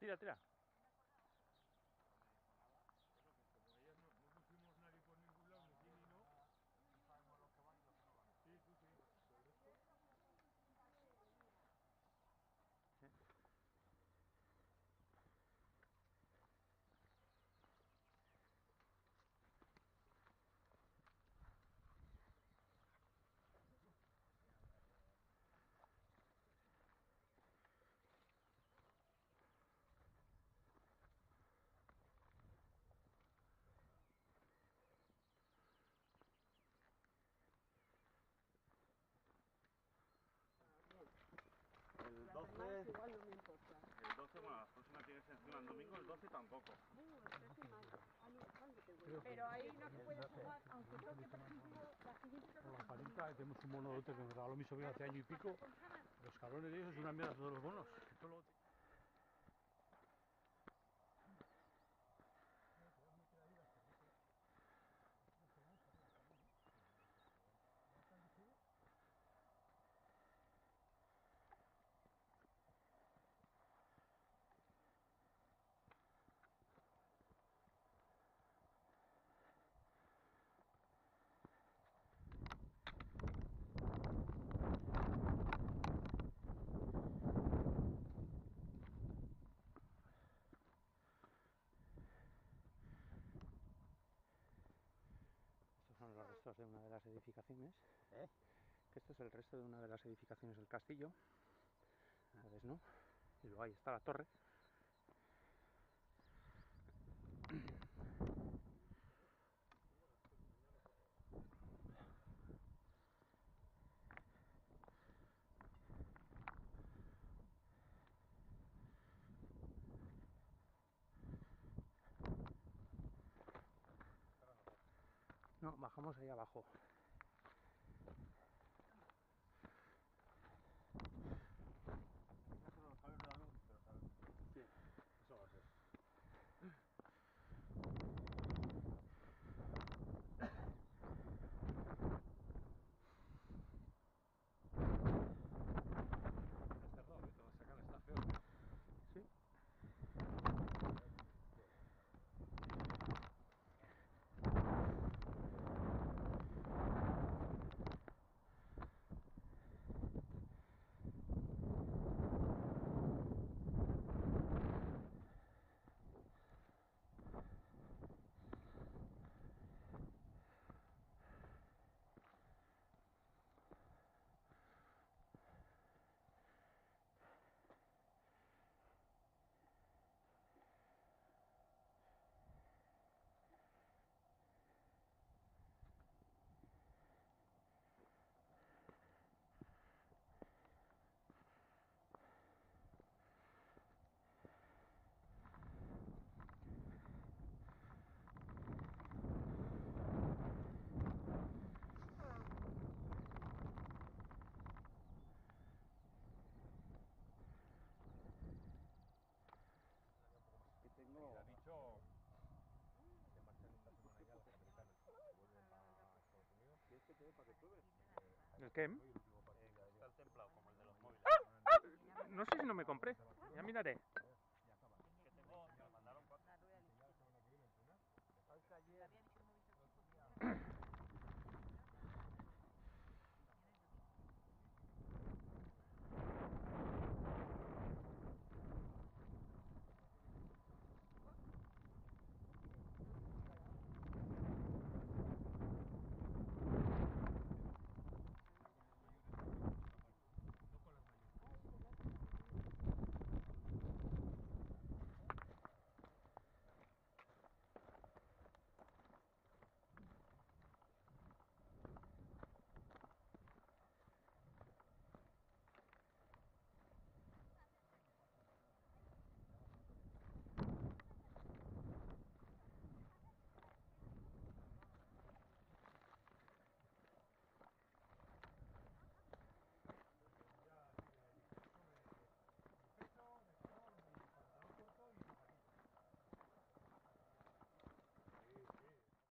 tira, tira. Bueno, pues como ayer no pusimos nadie por ningún lado, ni sí ni no. No sabemos lo que van y lo que no van. Sí, tú sí. ¿Pero el resto? Sí. El 12, igual no me importa. el 12, bueno, la próxima tiene que ser encima el domingo, el 12 tampoco. Pero ahí no se puede jugar, aunque toque, por ejemplo, la siguiente toque. Con la palita tenemos un monodote que me regaló mi sobrino hace año y pico. Los cabrones de ellos es una mierda todos los bonos. Estos son los restos de una de las edificaciones. ¿Eh? Que esto es el resto de una de las edificaciones del castillo. ¿Ves, no? Y luego ahí está la torre. No, bajamos ahí abajo. Estos son los cables de la luz, pero sabes. Sí. Eso va a ser. Está cerrado, te vas a sacar, está feo. Sí. Y tengo... Le ha dicho que se marchan en una semana ya los americanos. Vuelven a Estados Unidos. ¿Quieres que te dé para que pruebes? ¿El qué? Soy el último partido de Está el templado, como el de los móviles. No sé si no me compré. Ya miraré. Ya acaba. Que tengo, me mandaron 4. Ya la semana que viene a entrenar. ¿Sabes que ayer... Había dicho el móvil,